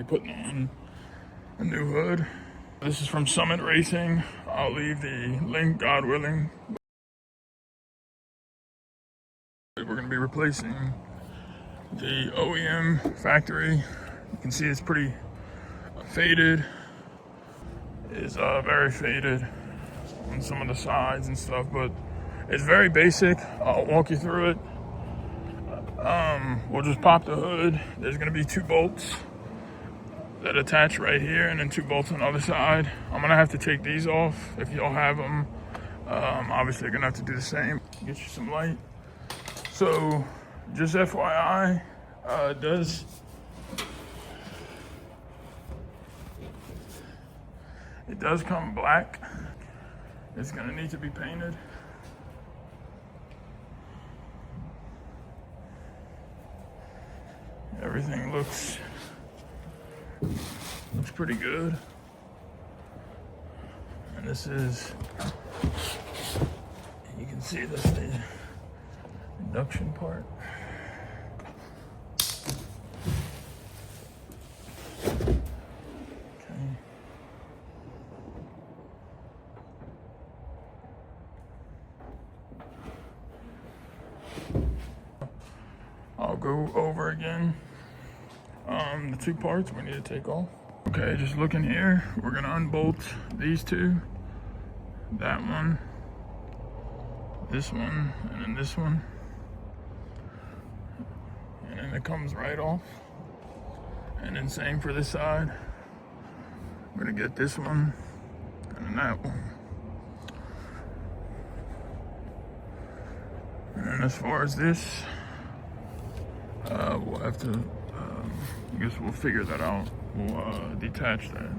Putting on a new hood. This is from Summit Racing. I'll leave the link, God willing. We're going to be replacing the OEM factory. You can see it's pretty faded. It's very faded on some of the sides and stuff, but it's very basic. I'll walk you through it. We'll just pop the hood. There's going to be 2 bolts that attach right here, and then 2 bolts on the other side. I'm gonna have to take these off if y'all have them. Obviously you're gonna have to do the same. Get you some light. So just FYI, it does come black. It's gonna need to be painted. Everything looks pretty good. And this is, you can see that's the induction part. Okay. I'll go over again the 2 parts we need to take off. Okay, just looking here, we're gonna unbolt these 2. That one, this one, and then this one. And then it comes right off. And then same for this side. We're gonna get this one, and then that one. And then as far as this, we'll have to, I guess we'll figure that out. We'll detach that.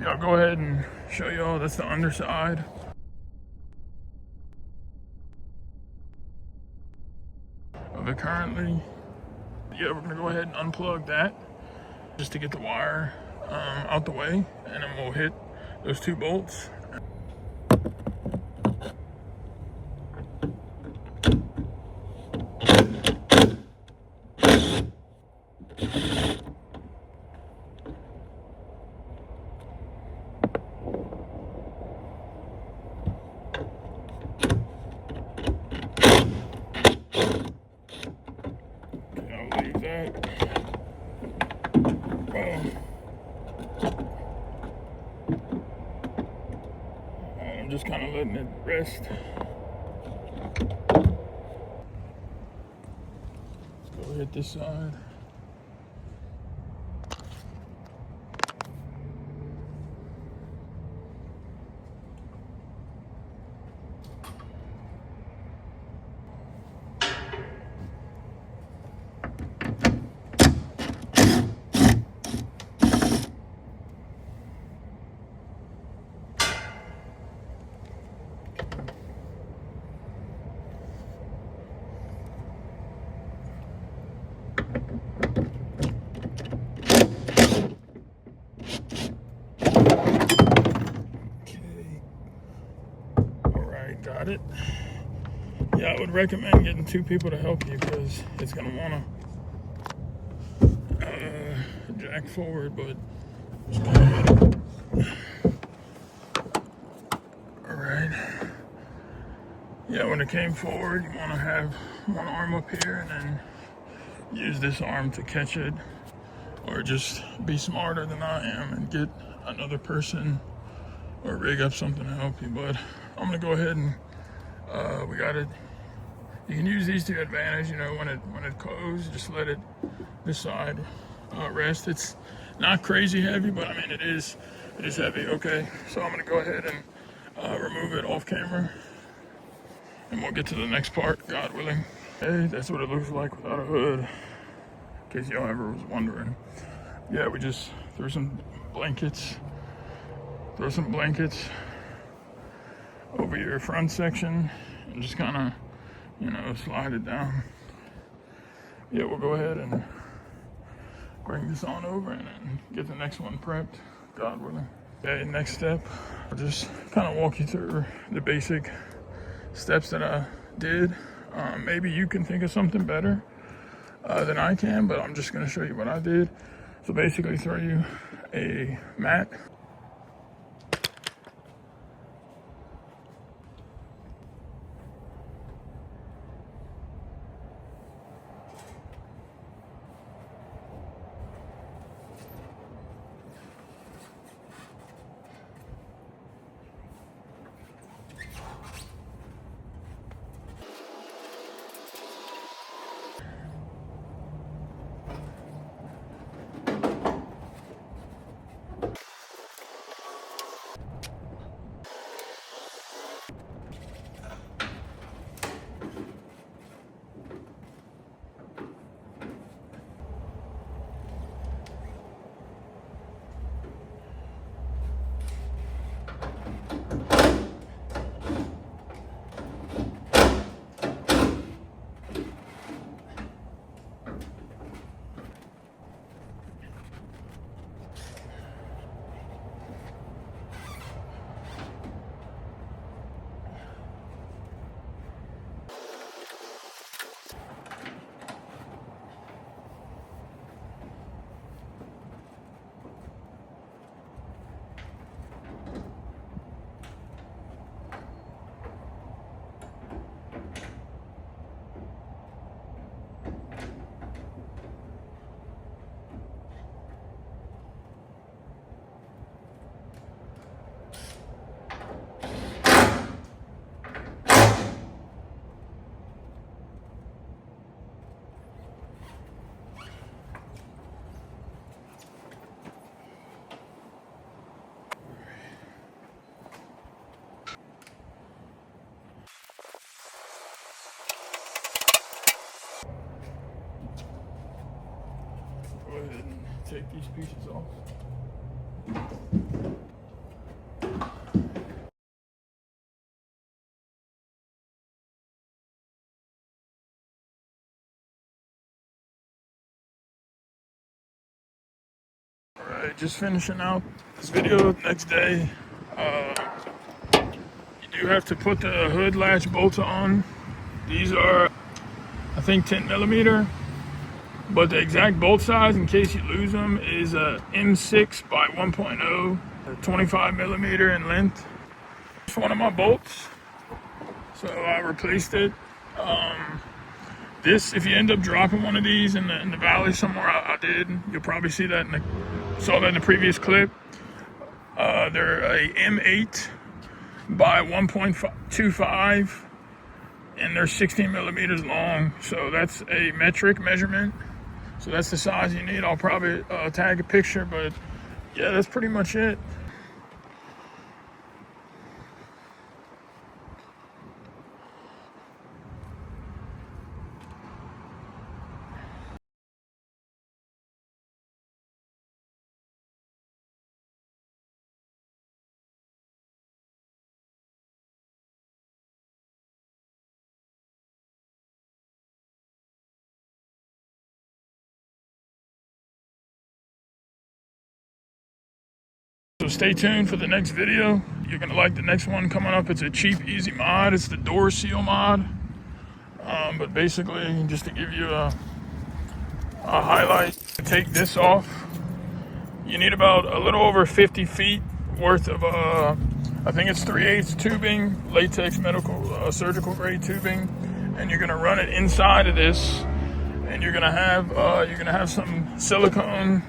Yeah, I'll go ahead and show y'all. That's the underside. Of it currently. Yeah, we're gonna go ahead and unplug that just to get the wire out the way, and then we'll hit those 2 bolts. I'm just kind of letting it rest. Let's go hit this side. Got it. Yeah, I would recommend getting 2 people to help you because it's gonna wanna jack forward, but just go ahead. All right. Yeah, when it came forward, you wanna have one arm up here and then use this arm to catch it, or just be smarter than I am and get another person or rig up something to help you. But I'm gonna go ahead and we got it. You can use these to your advantage, you know, when it closes, just let it this side rest. It's not crazy heavy, but I mean it is heavy. Okay, so I'm gonna go ahead and remove it off camera, and we'll get to the next part, God willing. Okay, that's what it looks like without a hood, in case y'all ever was wondering. Yeah, we just threw some blankets. Throw some blankets over your front section and just kind of, you know, slide it down. Yeah, we'll go ahead and bring this on over and then get the next one prepped, God willing. Okay, next step, I'll just kind of walk you through the basic steps that I did. Maybe you can think of something better. than I can, but I'm just going to show you what I did. So basically throw you a mat. Go ahead and take these pieces off. Alright, just finishing out this video. Next day, you do have to put the hood latch bolts on. These are, I think, 10 millimeter, but the exact bolt size, in case you lose them, is a M6 by 1.0, 25 millimeter in length. It's one of my bolts, so I replaced it. This, if you end up dropping one of these in the valley somewhere, I did. You'll probably see that saw that in the previous clip. They're a M8 by 1.25, and they're 16 millimeters long. So that's a metric measurement. So that's the size you need. I'll probably tag a picture, but yeah, that's pretty much it. So stay tuned for the next video. You're gonna like the next one coming up. It's a cheap, easy mod. It's the door seal mod. But basically, just to give you a highlight, to take this off, you need about a little over 50 feet worth of, I think it's 3/8 tubing, latex medical surgical grade tubing, and you're gonna run it inside of this, and you're gonna have some silicone